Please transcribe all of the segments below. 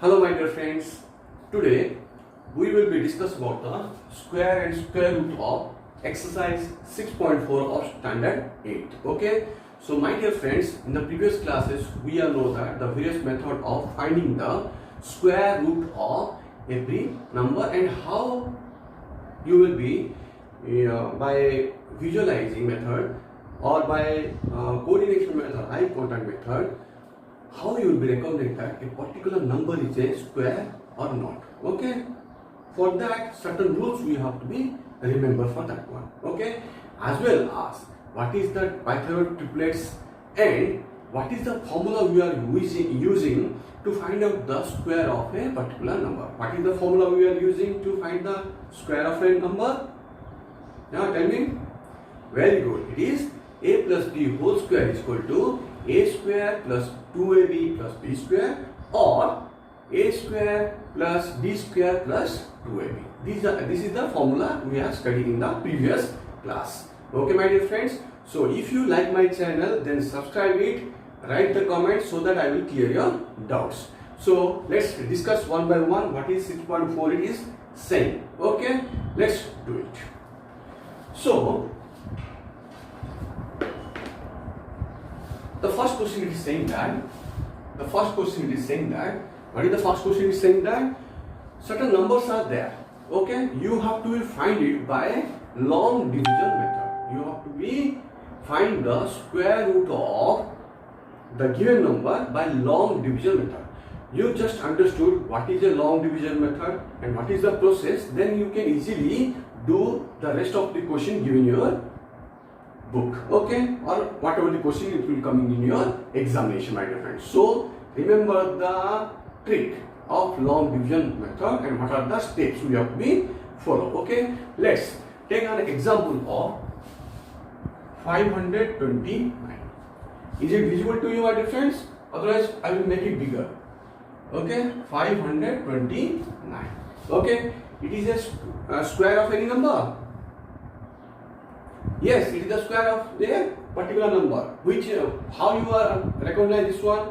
Hello my dear friends, today we will be discussing about the square and square root of exercise 6.4 of standard 8. Okay, so my dear friends, in the previous classes we all know that the various method of finding the square root of every number and how you will be by visualizing method or by coordination method, eye contact method, how you will be recognizing that a particular number is a square or not. Okay, for that certain rules we have to be remember for that one. Okay, as well as what is the Pythagorean triplets and what is the formula we are using to find out the square of a particular number. What is the formula we are using to find the square of a number? Now tell me. Very good. It is a plus b whole square is equal to a square plus 2ab plus b square or a square plus b square plus 2ab. This is the formula we have studied in the previous class. Okay my dear friends. So if you like my channel, then subscribe it, write the comments so that I will clear your doubts. So let's discuss one by one what is 6.4 it is saying. Okay, let's do it. So the first question is saying that what is the first question is saying that certain numbers are there. Okay, you have to find it by long division method. You have to be find the square root of the given number by long division method. You just understood what is a long division method and what is the process, then you can easily do the rest of the question given your book, okay, or whatever the question it will come in your examination, my dear friends. So remember the trick of long division method and what are the steps we have to be follow. Okay, let's take an example of 529. Is it visible to you, my dear friends? Otherwise I will make it bigger. Okay, 529. Okay, it is a square of any number. Yes, it is the square of a particular number. Which how you are recognize this one?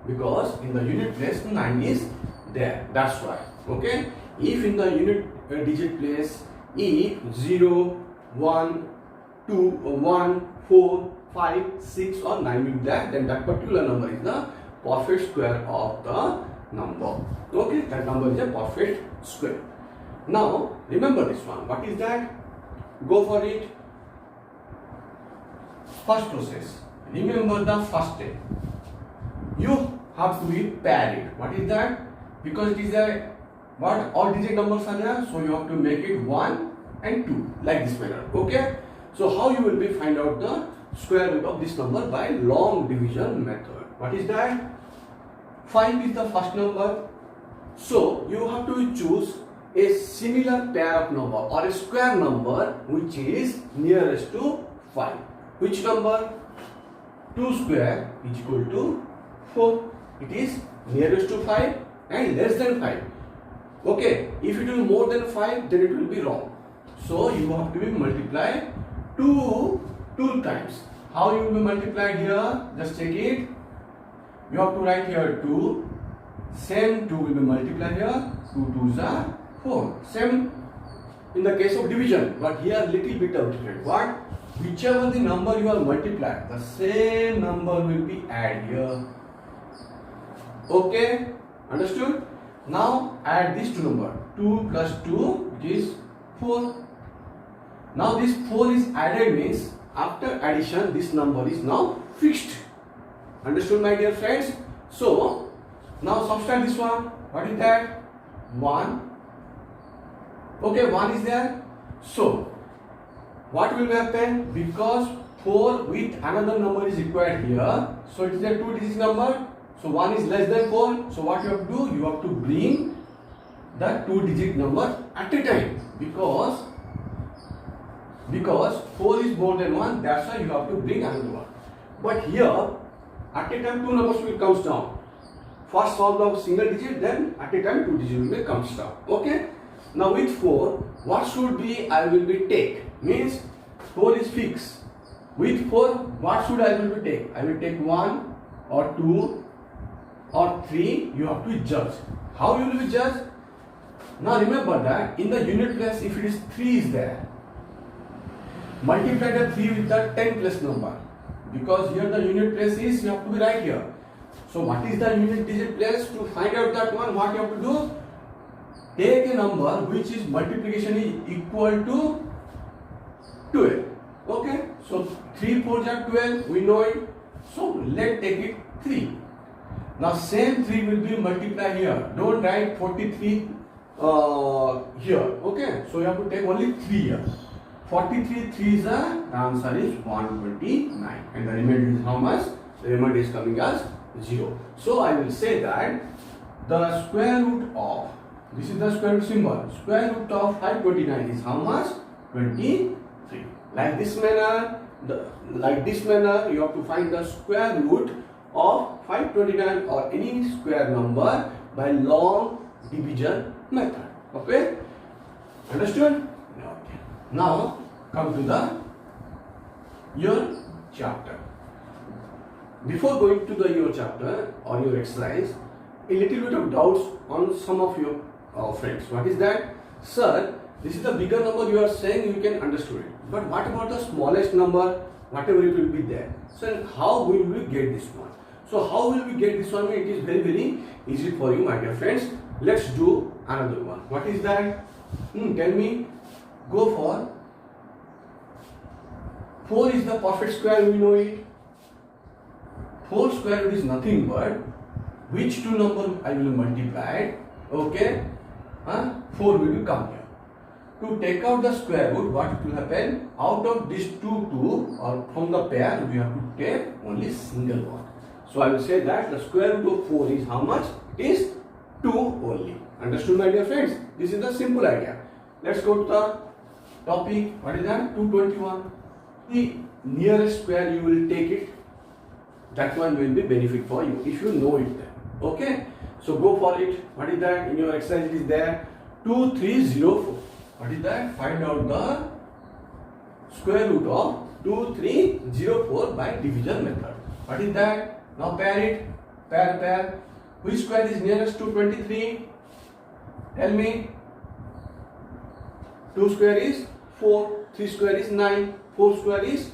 Because in the unit place 9 is there. That's why. Okay. If in the unit digit place if 0, 1, 2, 1, 4, 5, 6 or 9 will be there, then that particular number is the perfect square of the number. Okay, that number is a perfect square. Now remember this one. What is that? Go for it. First process. Remember the first step. You have to be paired. What is that? Because it is a what all digit numbers are there, so you have to make it 1 and 2 like this manner. Okay. So how you will be find out the square root of this number by long division method. What is that? 5 is the first number. So you have to choose a similar pair of number or a square number which is nearest to 5. Which number? 2 square is equal to 4. It is nearest to 5 and less than 5. Okay, if it is more than 5, then it will be wrong. So you have to be multiply 2 times. How you will be multiplied here? Just check it. You have to write here 2. Same 2 will be multiplied here. 2 2s are 4. Same in the case of division, but here little bit of different. What? Whichever the number you are multiplied, the same number will be added here. Okay, understood? Now add these two numbers. 2 plus 2 is 4. Now this 4 is added means after addition this number is now fixed. Understood my dear friends? So now subtract this one. What is that? 1. Okay, 1 is there. So what will happen? Because 4 with another number is required here. So it is a 2 digit number. So 1 is less than 4. So what you have to do? You have to bring the 2 digit number at a time. Because 4 is more than 1. That's why you have to bring another one. But here at a time 2 numbers will come down. First solve the single digit, then at a time 2 digit will come down. Okay. Now with 4, what should be I will be take? Means 4 is fixed. With 4, what should I will be take? I will take 1 or 2 or 3, you have to judge. How you will be judged? Now remember that in the unit place, if it is 3 is there, multiply the 3 with the 10 place number, because here the unit place is, you have to be right here. So what is the unit digit place? To find out that one, what you have to do? Take a number which is multiplication is equal to 12. Okay, so 3 4 are 12, we know it. So let's take it 3. Now same 3 will be multiplied here. Don't write 43 here. Okay, so you have to take only 3 here. 43 3 is the answer is 129, and the remainder is how much? The remainder is coming as 0. So I will say that the square root of, this is the square root symbol, square root of 529 is how much? 23. Like this manner, you have to find the square root of 529 or any square number by long division method. Okay, understood? Okay. Now come to your chapter. Before going to your chapter or your exercise, a little bit of doubts on some of your friends. What is that? Sir, this is the bigger number you are saying, you can understand it. But what about the smallest number, whatever it will be there? So how will we get this one? So how will we get this one? It is very, very easy for you, my dear friends. Let's do another one. What is that? Tell me. Go for 4 is the perfect square, we know it. 4 square root is nothing but which two number I will multiply. Okay, 4 will come here. To take out the square root, what will happen? Out of these two or from the pair, we have to take only single one. So I will say that the square root of 4 is how much? It is 2 only. Understood, my dear friends? This is the simple idea. Let's go to the topic. What is that? 221. The nearest square you will take it. That one will be benefit for you if you know it then. Okay? So go for it. What is that? In your exercise it is there. 2304. What is that? Find out the square root of 2304 by division method. What is that? Now pair it. Pair. Which square is nearest to 23? Tell me. 2 square is 4. 3 square is 9. 4 square is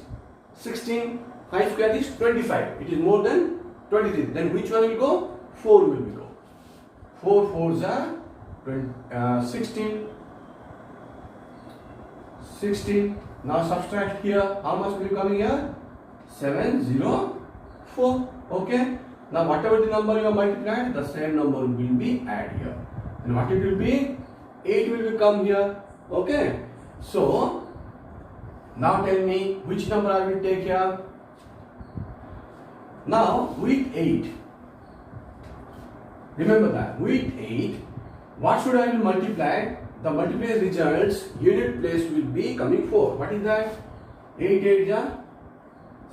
16. 5 square is 25. It is more than 23. Then which one will go? 4 will go. 4 4s are 16. 16. Now subtract here. How much will come here? 704. Okay. Now whatever the number you have multiplied, the same number will be add here. And what it will be? 8 will become here. Okay. So now tell me which number I will take here. Now with 8. Remember that with 8, what should I multiply? The multiplier results, unit place will be coming 4. What is that? 8 8 is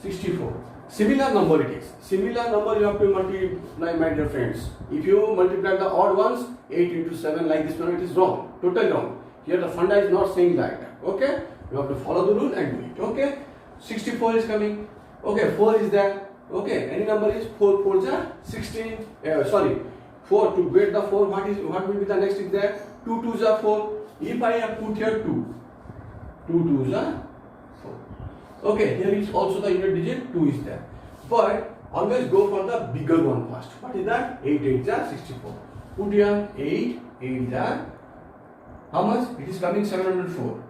64. Similar number it is. Similar number you have to multiply, my dear friends. If you multiply the odd ones, 8 into 7 like this one, it is wrong. Totally wrong. Here the funda is not saying like that. Okay? You have to follow the rule and do it. Okay? 64 is coming. Okay, 4 is there. Okay, any number is 4 4 is 16. 4 to get the 4. What will be the next is there? 2 2s are 4. If I have put here 2, 2 2s are 4. Okay, here is also the unit digit 2 is there. But always go for the bigger one first. What is that? 8 8 are 64. Put here 8 8 are how much? It is coming 704.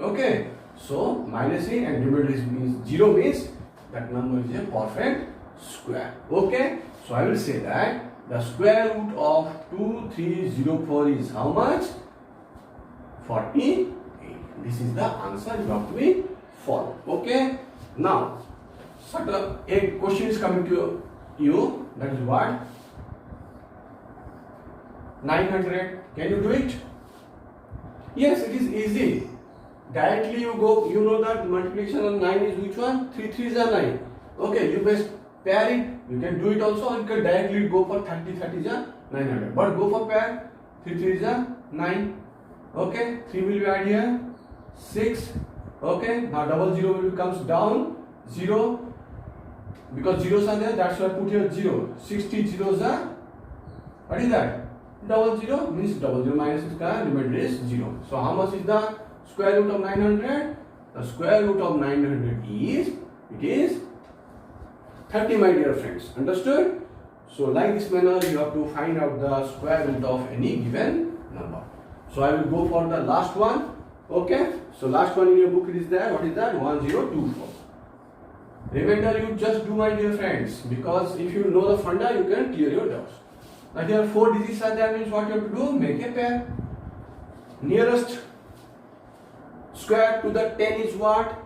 Okay, so minus a and remainder means 0 means that number is a perfect square. Okay, so I will say that the square root of 2304 is how much? 48. This is the answer you have to be followed. Okay, now a question is coming to you. That is what? 900. Can you do it? Yes, it is easy. Directly you go, you know that multiplication of 9 is which one? 3 3s are 9. Okay, you best pair it. You can do it also, or you can directly go for 30 30s are 900. But go for pair. 3 3s are 9. Okay, 3 will be added here. 6. Okay, now double 0 will comes down. 0. because zeros are there, that's why I put here 0. 60 zeros are, what is that? Double zero means double zero minus square, remainder is 0. So how much is the square root of 900? The square root of 900 is, it is 30, my dear friends. Understood? So like this manner you have to find out the square root of any given number. So I will go for the last one. Okay. So last one in your book it is there. What is that? 1024. Remainder you just do, my dear friends, because if you know the funda you can clear your doubts. Now here 4 digits are there, means what you have to do? Make a pair. Nearest square to the 10 is what?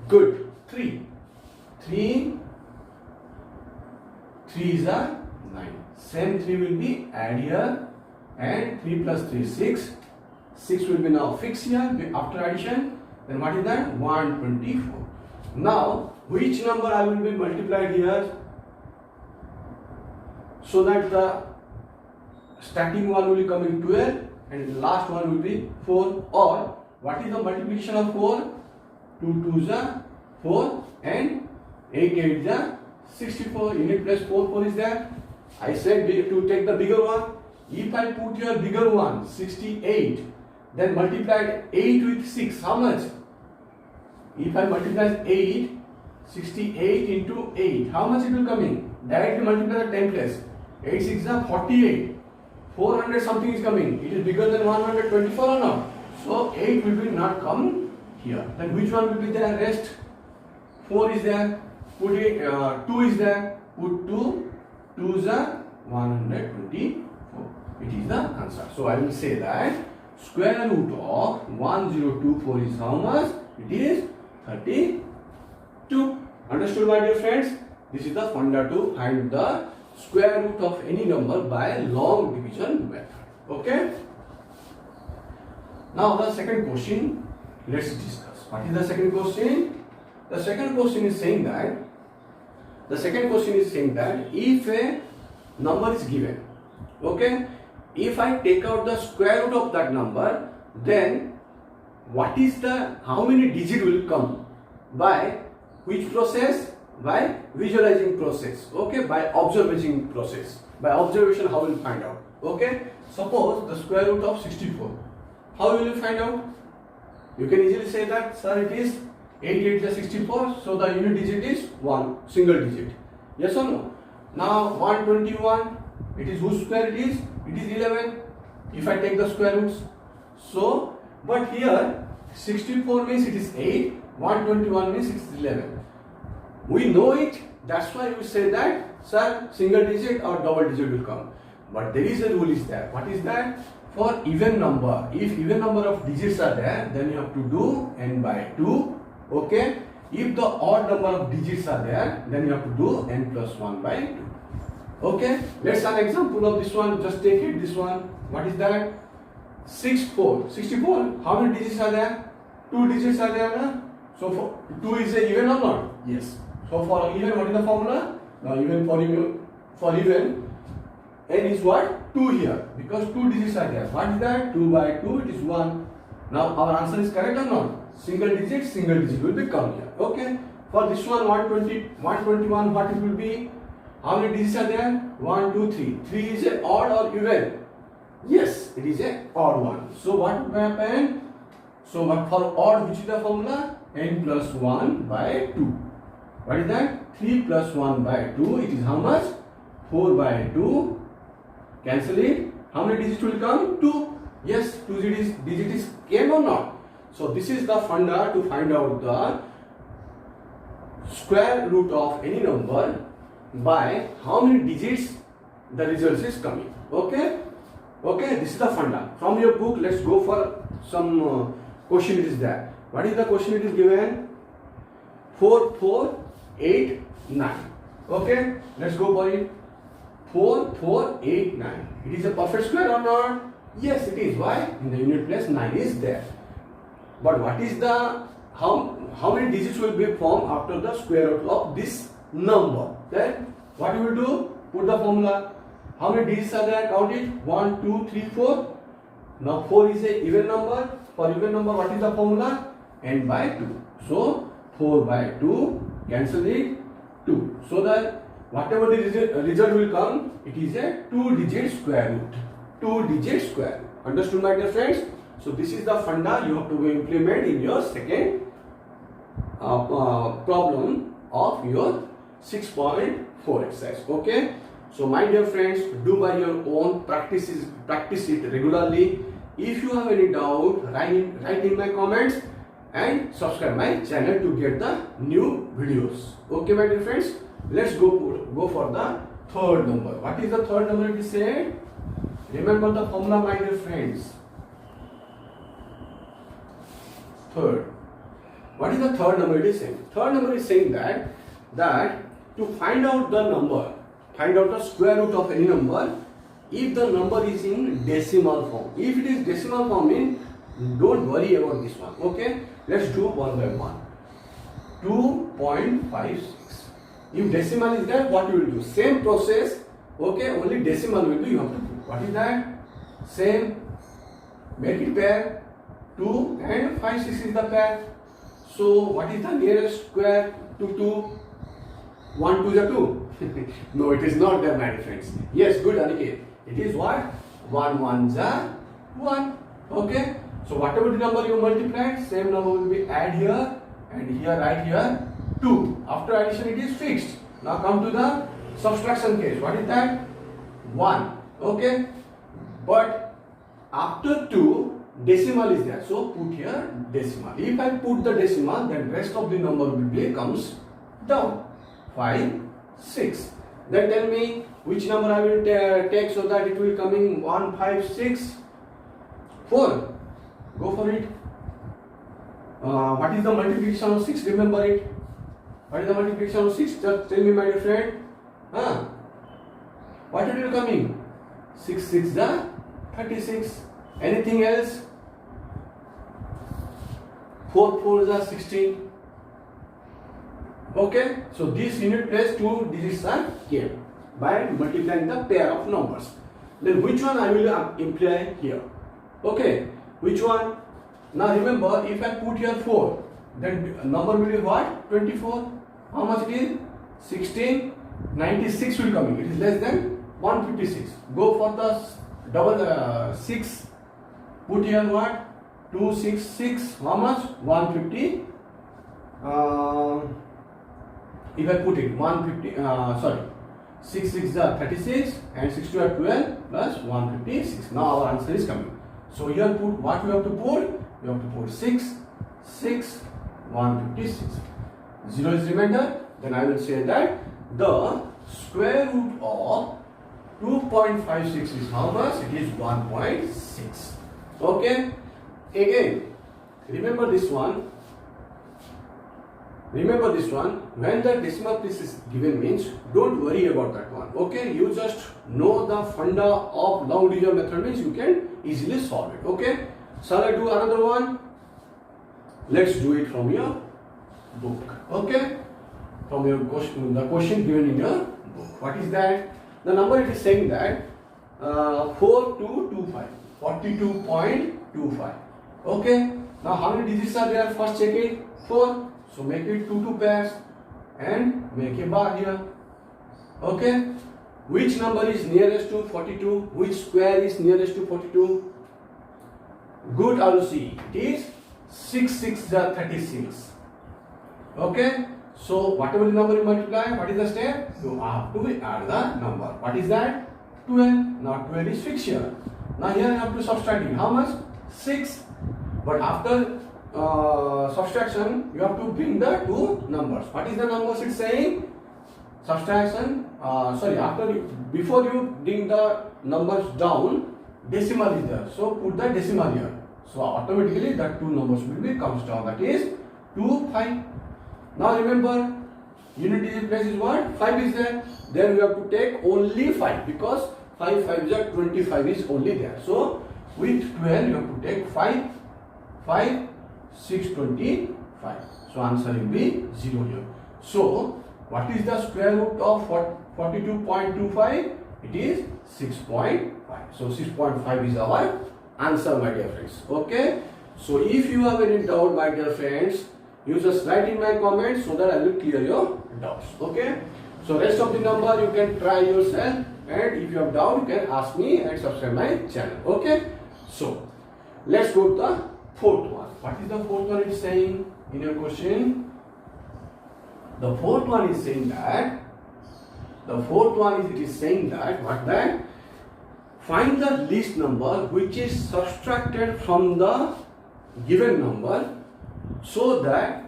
Good. 3. 3 is a 9. Same 3 will be add here, and 3 plus 3 is 6. 6 will be now fixed here after addition. Then what is that? 124. Now which number I will be multiplied here, so that the starting one will be coming 12 and the last one will be 4, or what is the multiplication of 4? 2 2 is 4 and 8 8 is 64. Unit place 4 is there. I said to take the bigger one. If I put your bigger one 68, then multiplied 8 with 6, how much? If I multiply 8, 68 into 8, how much it will come in? Directly multiply the 10 place. 8 6 is 48. 400 something is coming. It is bigger than 124 or not? So 8 will be not come here. Then which one will be there? Rest. 4 is there. Put it, 2 is there. Put 2. 2 is 124. It is the answer. So I will say that square root of 1024 is how much? It is 32. Understood, my dear friends? This is the funda to find the square root of any number by long division method. Okay? Now the second question, let's discuss. What is the second question? The second question is saying that if a number is given, okay, if I take out the square root of that number, then what is the, how many digit will come? By which process? By visualizing process. Okay, by observation process. By observation, how will you find out? Okay, suppose the square root of 64. How will you find out? You can easily say that, sir, it is 8 8 is 64, so the unit digit is 1, single digit. Yes or no? Now 121, it is whose square it is? It is 11. If I take the square roots. So, but here 64 means it is 8, 121 means it is 11. We know it, that's why we say that, sir, single digit or double digit will come. But there is a rule is there. What is that? For even number, if even number of digits are there, then you have to do n by 2. Okay. If the odd number of digits are there, then you have to do n plus 1 by 2. Okay. Let's have an example of this one. Just take it, this one. What is that? 64. How many digits are there? 2 digits are there. Na? So for 2 is a even or not? Yes. So for even, what is the formula? Now even for even, n is what? 2 here, because 2 digits are there. What is that? 2 by 2, it is 1. Now our answer is correct or not? Single digit will become here. Okay. For this one, 121, what it will be? How many digits are there? 1, 2, 3. 3 is a odd or even? Yes, it is a odd one. So what will happen? So for odd, which is the formula? N plus 1 by 2. What is that? 3 plus 1 by 2. It is how much? 4 by 2. Cancel it. How many digits will come? 2. Yes, 2 digits came or not? So this is the funda to find out the square root of any number by how many digits the result is coming. Okay? Okay, this is the funda. From your book, let's go for some question it is there. What is the question it is given? 4, 4, 8, 9. Okay, let's go for it. 4, 4, 8, 9. It is a perfect square or not? Yes, it is. Why? In the unit place 9 is there. But what is the, how many digits will be formed after the square root of this number? Then what you will do? Put the formula. How many digits are there? Count it. 1, 2, 3, 4. Now 4 is a even number. For even number, what is the formula? N by 2. So 4 by 2. Cancel it. 2. So that whatever the result will come, it is a 2-digit square root. 2-digit square root. Understood, my dear friends? So this is the funda you have to implement in your second problem of your 6.4 exercise. Okay. So my dear friends, do by your own, practice it regularly. If you have any doubt, write in my comments and subscribe my channel to get the new videos. Okay, my dear friends, let's go for the third number. What is the third number? It is said. Remember the formula, my dear friends. Third. What is the third number? It is saying. Third number is saying that to find out the number, find out the square root of any number, if the number is in decimal form. If it is decimal form, don't worry about this one. Okay, let's do one by one. 2.56. If decimal is there, what you will do? Same process. Okay, only decimal will be you have to put. What is that? Same. Make it pair. 2 and 5, 6 is the pair. So what is the nearest square to 2? 1 2 is 2. No, it is not there, my friends. Yes, good, Aniket. It is what? 1 1 is 1. Okay. So whatever the number you multiplied, same number will be add here and here, right here 2. After addition, it is fixed. Now come to the subtraction case. What is that? 1. Okay. But after 2, decimal is there. So put here decimal. If I put the decimal, then rest of the number will be comes down. 5 6. Then tell me which number I will take so that it will come in 1 5 6 4. Go for it. What is the multiplication of 6? Remember it. What is the multiplication of 6? Just tell me, my dear friend. What will you come in? 6 6 is 36. Anything else? 4 4 is 16. Okay, so this unit place 2 digits are here by multiplying the pair of numbers. Then which one I will imply here? Okay, which one? Now remember, if I put here 4, then number will be what? 24. How much it is? 16. 96 will come in. It is less than 156. Go for the double 6. Put here what? 2 6 6. How much? 150. If I put it 150, 6 6 is 36 and 6 2 are 12 plus 156. Now our answer is coming. So here put what we have to put? We have to put 6 6 156. 0 is remainder. Then I will say that the square root of 2.56 is how much? It is 1.6. Okay. Again, remember this one. Remember this one, when the decimal place is given means, don't worry about that one. Okay, you just know the funda of long division method means you can easily solve it. Okay, shall I do another one? Let's do it from your book. Okay, from your question, the question given in your book. What is that? The number it is saying that 4225, 42.25. Okay, now how many digits are there? First check it. 4. So make it 2 pairs and make a bar here. Okay. Which number is nearest to 42? Which square is nearest to 42? Good, Alusi. It is 6 6 is 36. Okay. So whatever the number you multiply, what is the step? You have to add the number. What is that? 12. Now 12 is fixed here. Now here you have to subtract it. How much? 6. But after subtraction, you have to bring the two numbers. What is the numbers it's saying? Subtraction, before you bring the numbers down, decimal is there. So put the decimal here. So automatically that two numbers will be comes down. That is 2 5. Now remember, unit digit place is what? 5 is there. Then we have to take only 5 because 5 5 is 25 is only there. So with 12 you have to take 5 5 625. So answer will be 0 here. So what is the square root of 42.25? It is 6.5. So 6.5 is our answer, my dear friends. Okay. So if you have any doubt, my dear friends, you just write in my comments so that I will clear your doubts. Okay. So rest of the number you can try yourself, and if you have doubt, you can ask me and subscribe my channel. Okay. So let's go to the fourth one. What is the fourth one? It's saying in your question. The fourth one is saying that. It is saying that what that. Find the least number which is subtracted from the given number so that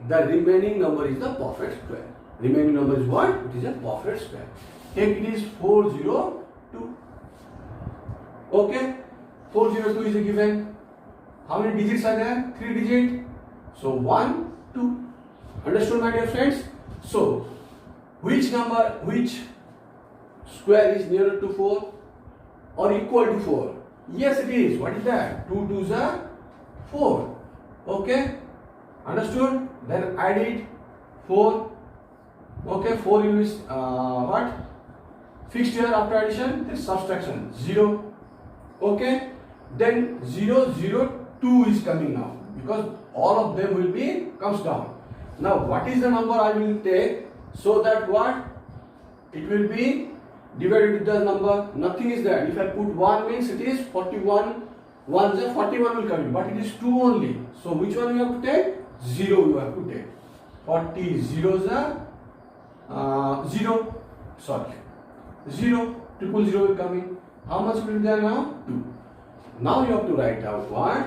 the remaining number is the perfect square. Remaining number is what? It is a perfect square. Take it is 402. Okay. 402 is a given. How many digits are there? 3 digits. So 1, 2. Understood, my dear friends? So which square is nearer to 4 or equal to 4? Yes, it is. What is that? 2 2s are 4. Okay. Understood? Then add it 4. Okay, 4 is what? Fixed here after addition, this subtraction 0. Okay. Then 0 0 2 is coming now because all of them will be comes down. Now what is the number I will take so that what? It will be divided with the number. Nothing is there. If I put 1 means it is 41. 1 is 41 will come in, but it is 2 only. So which one you have to take? 0 you have to take. 40 zeros are 0. Sorry. 0. Triple 0 will come in. How much will be there now? 2. Now you have to write out what?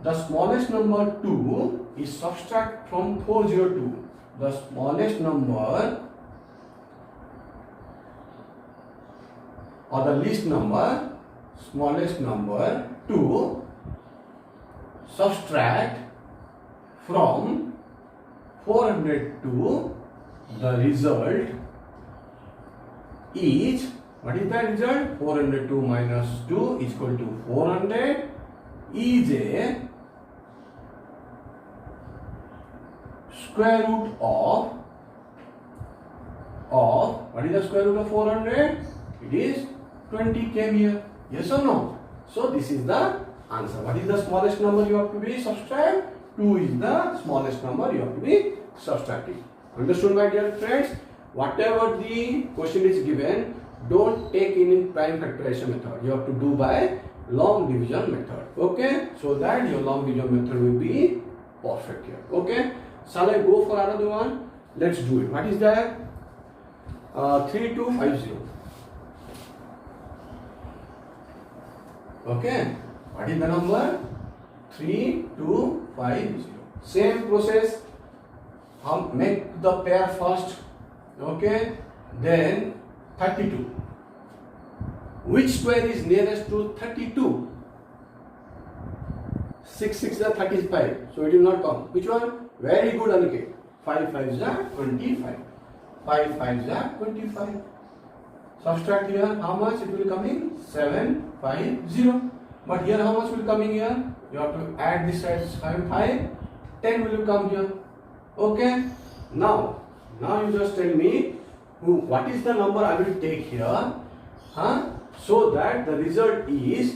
The smallest number 2 is subtract from 402. The smallest number or the least number, smallest number 2, subtract from 402. The result is, what is that result? 402 minus 2 is equal to 400 is a square root of what is the square root of 400? It is 20 came here. Yes or no? So this is the answer. What is the smallest number you have to be subtract? 2 is the smallest number you have to be subtracting. Understood, my dear friends? Whatever the question is given, don't take in prime factorization method. You have to do by long division method. Okay? So that your long division method will be perfect here. Okay? Shall I go for another one? Let's do it. What is that? 3250. Okay? What is the number? 3250. Same process. Make the pair first. Okay? Then 32. Which square is nearest to 32? 6 6 are 35. So it will not come. Which one? Very good, Aniket. 5 5s are 25. 5 5s are 25. Subtract here. How much it will come in? 750. But here how much will come in here? You have to add this side 5. 10 will come here. Okay. Now you just tell me what is the number I will take here. So that the result is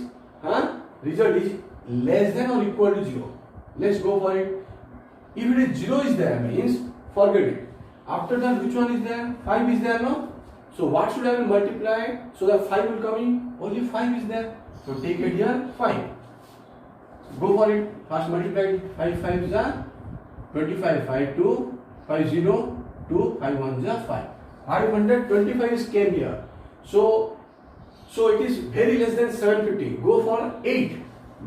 less than or equal to 0. Let's go for it. If it is 0 is there means forget it. After that which one is there? 5 is there, no? So what should I multiply so that 5 will come in? Only 5 is there. So take it here 5. Go for it. First multiply 5 5 is 25. 5 2 5 0 2 5 1 is 5. 525 is came here. So it is very less than 750. Go for 8.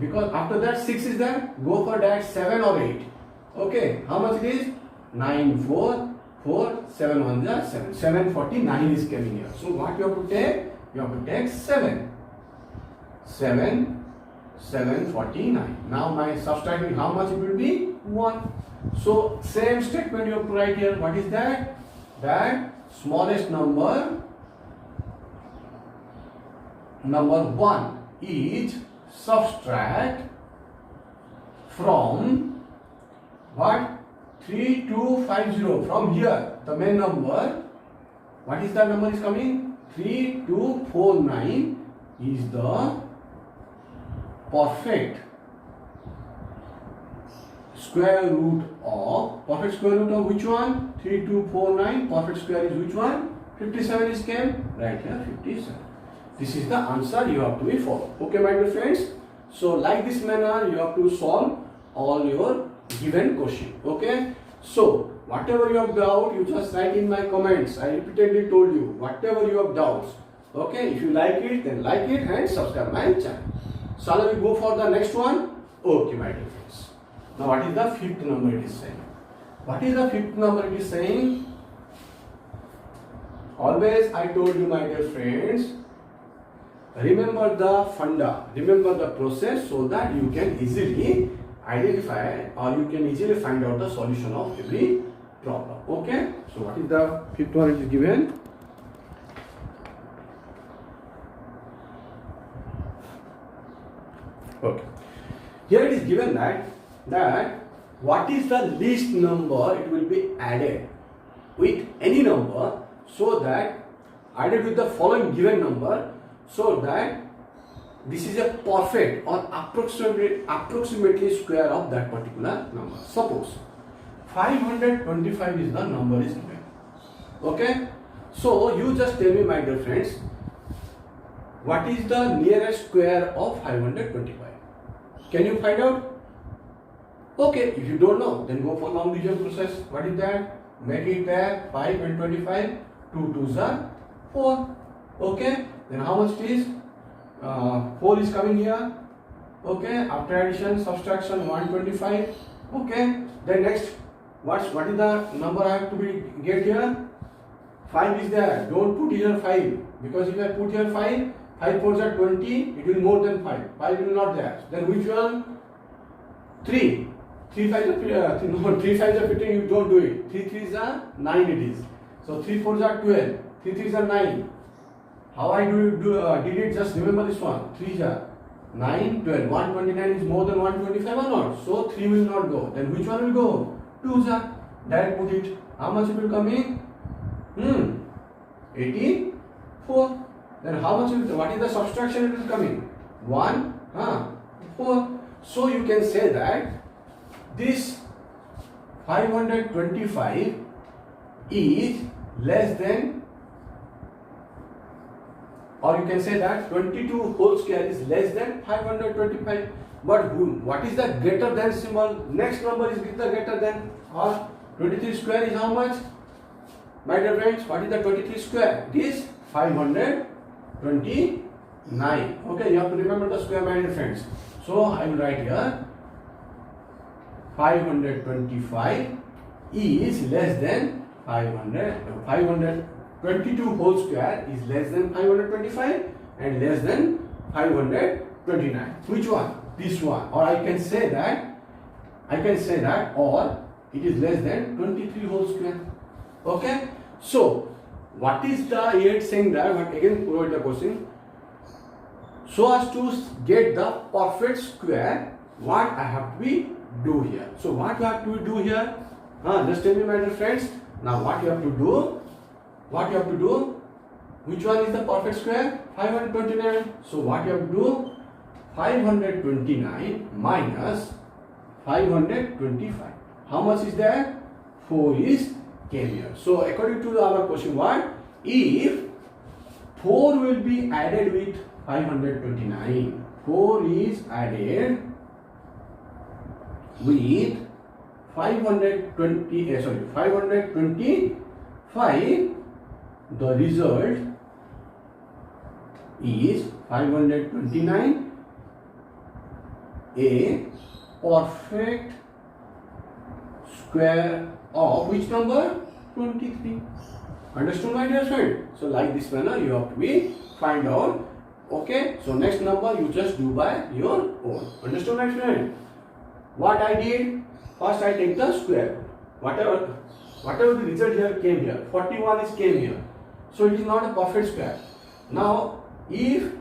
Because after that 6 is there. Go for that 7 or 8. Okay. How much it is? 9 4 4 7 1 is 7. 749 is coming here. So what you have to take? You have to take 7. 749. Now my subtracting how much it will be? 1. So same statement you have to write here. What is that? That smallest number 1 is subtract from what? 3250 from here. The main number. What is the number is coming? 3249 is the perfect square root of, perfect square root of which one? 3249. Perfect square is which one? 57 is came right here, 57. This is the answer you have to be follow. Okay, my dear friends. So like this manner you have to solve all your given question. Okay. So whatever you have doubt, you just write in my comments. I repeatedly told you, whatever you have doubts. Okay. If you like it, then like it and subscribe my channel. Shall we go for the next one? Okay, my dear friends. Now what is the fifth number it is saying? What is the fifth number it is saying? Always I told you, my dear friends, remember the funda, remember the process so that you can easily identify or you can easily find out the solution of every problem. Okay. So what is the fifth one it is given? Okay. Here it is given that what is the least number it will be added with any number so that added with the following given number so that this is a perfect or approximately square of that particular number. Suppose 525 is the number is given. Okay. So you just tell me, my dear friends, what is the nearest square of 525? Can you find out? Okay, if you don't know, then go for long division process. What is that? Make it there, 5 and 25, 2 2s are 4. Okay, then how much it is? 4 is coming here. Okay, after addition, subtraction, 125. Okay, then next, what is the number I have to get here? 5 is there. Don't put here 5, because if I put here 5, 5 4s are 20, it will more than 5. 5 will not there. Then which one? 3. 3 5s are 15, you don't do it. 3 3s are 9 it is. So 3 4s are 12, 3 3s are 9. How I did it? Just remember this one. 3s are 9, 12. 129 is more than 125 or not? So 3 will not go. Then which one will go? 2s are. Direct put it. How much it will come in? 84. Then how much what is the subtraction it is coming? 1, 4. So you can say that this 525 is less than, or you can say that 22 whole square is less than 525. But what is the greater than symbol? Next number is the greater than, or 23 square is how much? My dear friends, what is the 23 square? It is 529. Okay, you have to remember the square, my dear friends. So I will write here 525 is less than 522 whole square is less than 525 and less than 529. Which one? This one. Or I can say that or it is less than 23 whole square. Okay. So what is the yet saying that? But again provide the question. So as to get the perfect square, what I have to do here? So what you have to do here? Just tell me, my dear friends. Now what you have to do? Which one is the perfect square? 529. So what you have to do? 529 minus 525. How much is that? 4 is came here. So according to our question, what if 4 will be added with 529? 4 is added with 525. The result is 529, a perfect square of which number? 23. Understood, my dear friend? So like this manner you have to find out. Okay, so next number you just do by your own. Understood, my friend? What I did, first I take the square. Whatever the result here came here, 41 is came here. So it is not a perfect square. Now if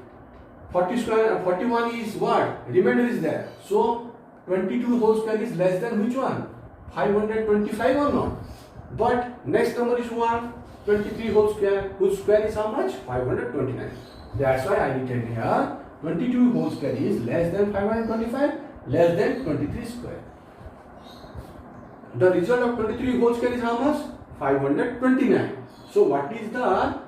41 is what? Remainder is there. So 22 whole square is less than which one? 525 or not? But next number is what? 23 whole square. Whose square is how much? 529. That's why I written here 22 whole square is less than 525, less than 23 square. the result of 23 whole square is how much? 529. So what is the,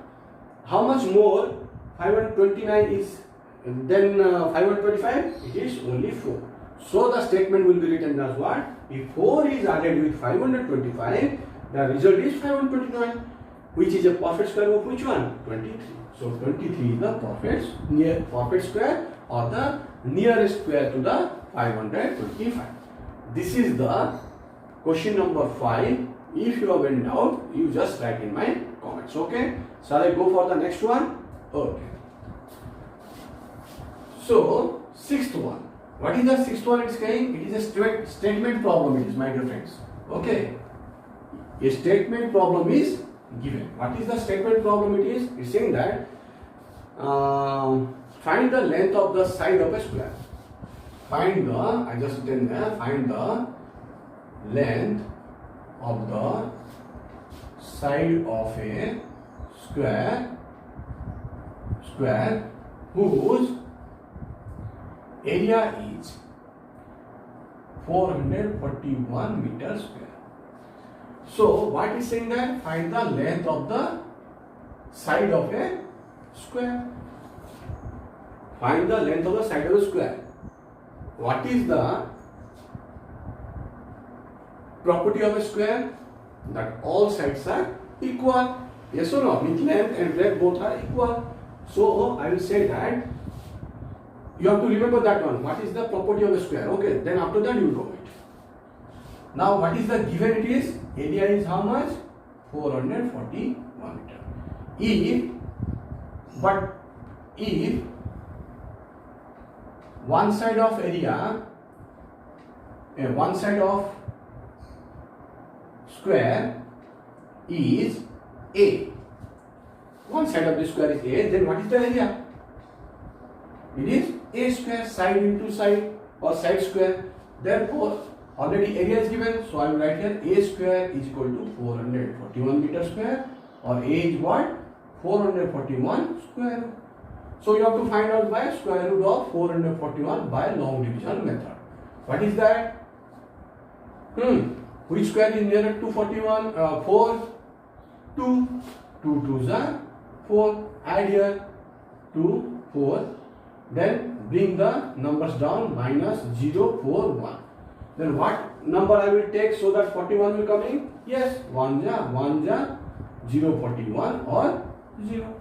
how much more 529 is than 525? It is only 4. So the statement will be written as what? If 4 is added with 525, the result is 529, which is a perfect square of which one? 23. So 23 is the perfect square or the nearest square to the 525. This is the question number 5. If you have any doubt, you just write in my comments. Okay. Shall I go for the next one? Okay. So sixth one. What is the sixth one? It's saying it is a statement problem. It is, my dear friends. Okay. A statement problem is given. What is the statement problem? It is. It's saying that find the length of the side of a square. Find the, I just written there, find the length of the side of a square whose area is 441 meters square. So what is saying that find the length of the side of a square. Find the length of the side of a square. What is the property of a square? That all sides are equal. Yes or no? With length and breadth both are equal. So I will say that you have to remember that one. What is the property of a square? Okay, then after that you will know it. Now what is the given? It is area is how much? 441 meter. If one side of area, one side of square is A. One side of the square is A, then what is the area? It is A square, side into side or side square. Therefore, already area is given, so I will write here A square is equal to 441 meter square, or A is what? 441 square root. So you have to find out by square root of 441 by long division method. What is that? Which square is nearer to 41? 4, 2. 2 2s are 4. Add here 2, 4. Then bring the numbers down, minus 0, 4, 1. Then what number I will take so that 41 will come in? Yes, 1 ja, 0, 41 or 0.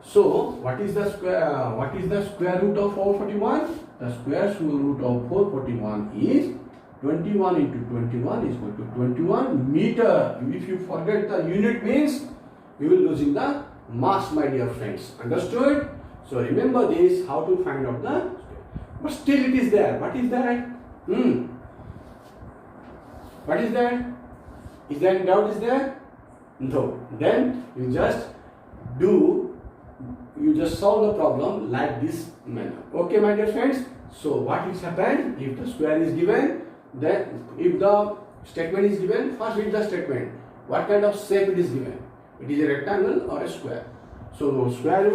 So what is the square root of 441? The square root of 441 is 21 into 21 is equal to 21 meter. If you forget the unit means, you will losing the mass, my dear friends. Understood? So remember this, how to find out the square. But still it is there. What is that? What is that? Is there any doubt is there? No. Then you just solve the problem like this manner. Okay, my dear friends. So what is happened? If the square is given, then if the statement is given, first read the statement. What kind of shape it is given? It is a rectangle or a square. So square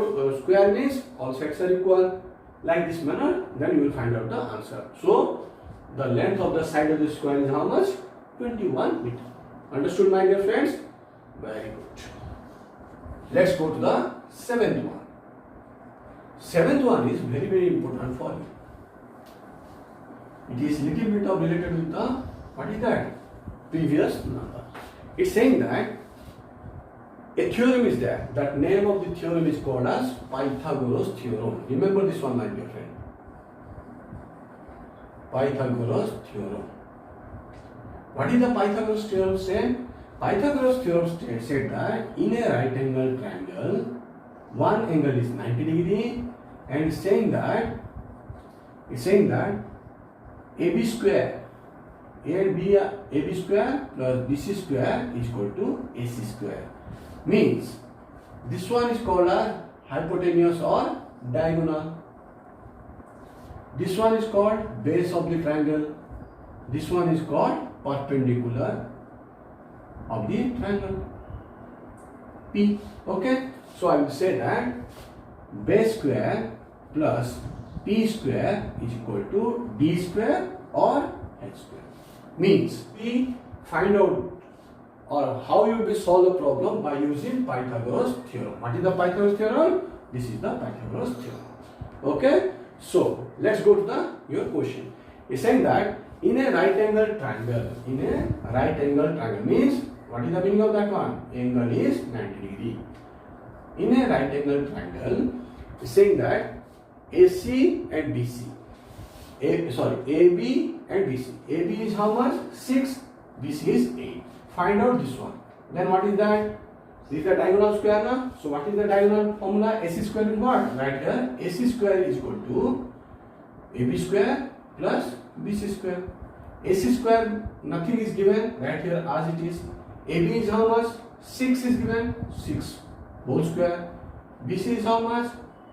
means all sides are equal. Like this manner, then you will find out the answer. So the length of the side of the square is how much? 21 meter. Understood, my dear friends? Very good. Let's go to the seventh one. Seventh one is very, very important for you. It is little bit of related with the, what is that? Previous number. It's saying that a theorem is there. That name of the theorem is called as Pythagoras theorem. Remember this one, my dear friend. Pythagoras theorem. What is the Pythagoras theorem say? Pythagoras theorem said that in a right angle triangle, one angle is 90 degree, and it's saying that AB square AB square plus BC square is equal to AC square. Means this one is called as hypotenuse or diagonal. This one is called base of the triangle. This one is called perpendicular of the triangle P. Okay. So I will say that base square plus P square is equal to D square or H square. Means P find out or how you will solve the problem by using Pythagoras theorem. What is the Pythagoras theorem? This is the Pythagoras theorem. Okay, so let's go to your question. It's saying that in a right angle triangle, means what is the meaning of that one? Angle is 90 degree. In a right angle triangle, it's saying that AC and BC. AB and BC. AB is how much? 6. BC is 8. Find out this one. Then what is that? This is the diagonal square now. So what is the diagonal formula? AC square is what? Right here. AC square is equal to AB square plus BC square. AC square, nothing is given. Right here as it is. AB is how much? 6 is given. 6 whole square. BC is how much?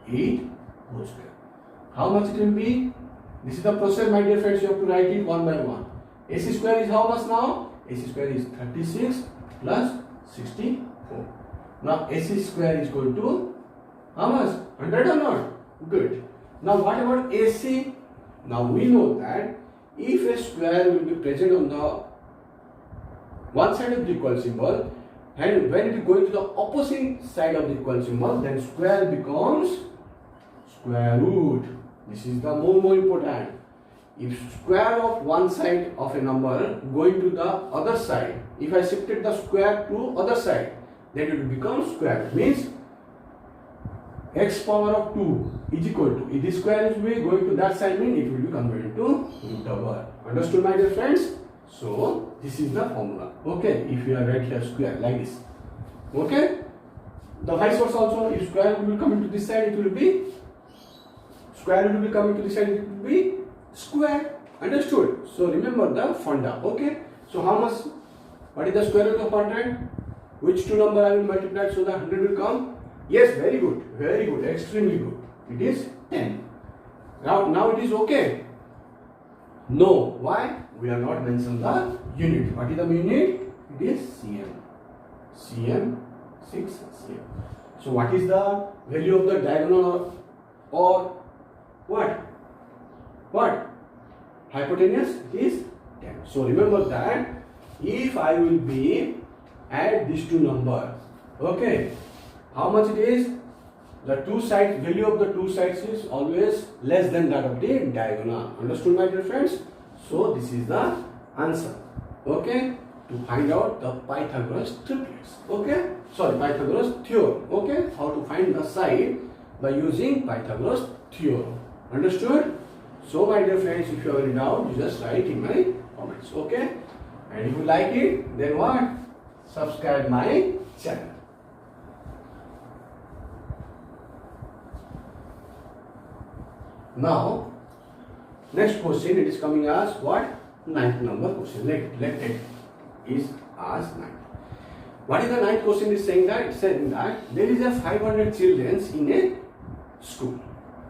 8 whole square. How much it will be? This is the process, my dear friends. You have to write it one by one. AC square is how much now? AC square is 36 plus 64. Now AC square is equal to how much? 100 or not? Good. Now what about AC? Now we know that if a square will be present on the one side of the equal symbol, and when it is going to the opposite side of the equal symbol, then square becomes square root. This is the more important. If square of one side of a number going to the other side, if I shifted the square to other side, then it will become square root. Means x power of 2 is equal to, if this square is going to that side, means it will be converted to root over. Understood, my dear friends? So this is the formula. Okay, if you are right here square like this. Okay, the vice versa also. If square will come into this side, it will be square root will come into this side, it will be square. Understood? So remember the funda. Okay, so how much? What is the square root of 100? Which two number I will multiply so that 100 will come? Yes, very good, extremely good. It is 10. Now it is okay. No, why? We have not mentioned the unit. What is the unit? It is cm. Cm, 6 cm. So what is the value of the diagonal or what? What? Hypotenuse? It is 10. So remember that if I will be add these two numbers, okay, how much it is? The two sides, value of the two sides is always less than that of the diagonal. Understood, my dear friends? So this is the answer. Okay, to find out the Pythagoras triplets. Okay, sorry, Pythagoras theorem. Okay, how to find the side by using Pythagoras theorem. Understood? So my dear friends, if you have any doubt, you just write in my comments. Okay, and if you like it, then what? Subscribe my channel. Now, next question, it is coming as what? 9th number question. Let it is as 9. What is the 9th question? Is saying that it's saying that there is a 500 children in a school.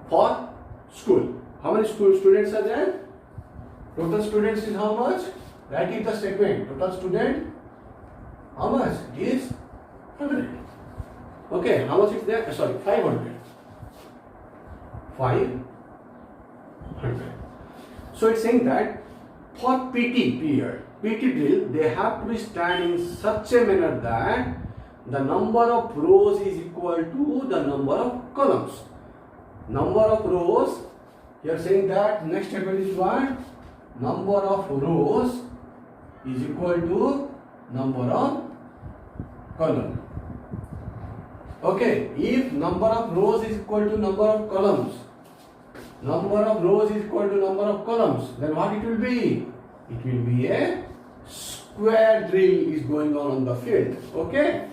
For school, how many school students are there? Total students is how much? Write it the statement. Total student, how much? It is 100. Okay, how much is there? Sorry, 500. 500. So it's saying that for PT period, PT drill, they have to be stand in such a manner that the number of rows is equal to the number of columns. Number of rows, you are saying that next statement is what? Number of rows is equal to number of columns. Okay, if number of rows is equal to number of columns, number of rows is equal to number of columns, then what it will be? It will be a square drill is going on the field. Okay,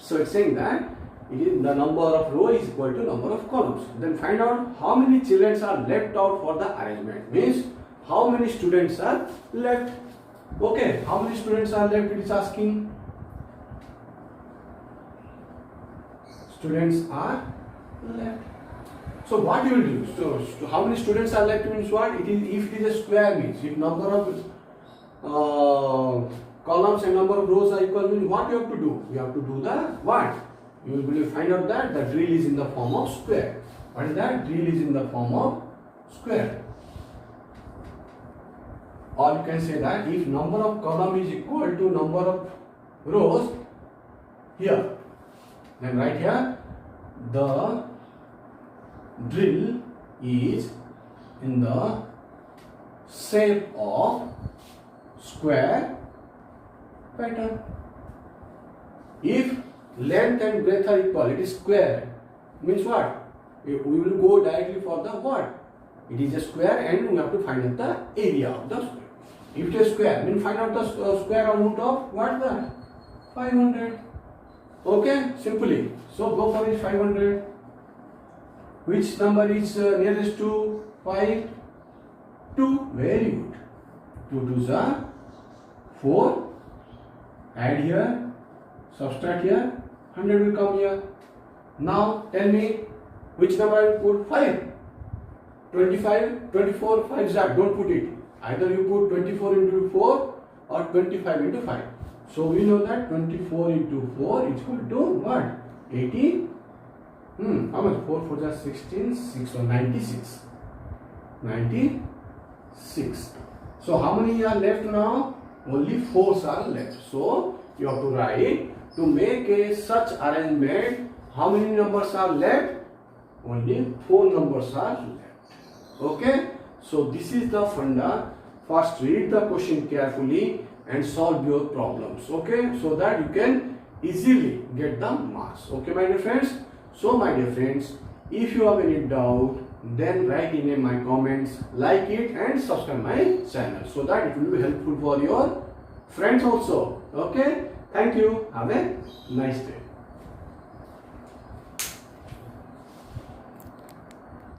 so it's saying that it is the number of rows is equal to number of columns. Then find out how many children are left out for the arrangement. Means how many students are left. Okay, how many students are left? It is asking. Students are left. So what you will do? So how many students are left means what? It is, if it is a square, means if number of columns and number of rows are equal, means what you have to do? You have to do the what? You will find out that the drill is in the form of square. What is that? Drill is in the form of square. or you can say that if number of column is equal to number of rows here, then right here the drill is in the shape of square pattern. If length and breadth are equal, it is square. Means what? We will go directly for the what? It is a square and we have to find out the area of the square. If it is square, means find out the square or root of what the 500. Okay, simply. So go for it 500. Which number is nearest to 5? 2. Very good. 2 2s are 4. Add here, subtract here, 100 will come here. Now tell me which number I will put? 5. 25, 24, 5 zap, don't put it. Either you put 24 into 4 or 25 into 5. So we know that 24 into 4 is equal to what? 80. How much? 4 4 is 16, 6 or 96. 96. So how many are left now? Only 4s are left. So you have to write, to make a such arrangement, how many numbers are left? Only 4 numbers are left. Okay? So this is the funda. First read the question carefully and solve your problems. Okay? So that you can easily get the marks. Okay, my dear friends? So my dear friends, if you have any doubt, then write in my comments, like it and subscribe my channel so that it will be helpful for your friends also. Okay? Thank you. Have a nice day.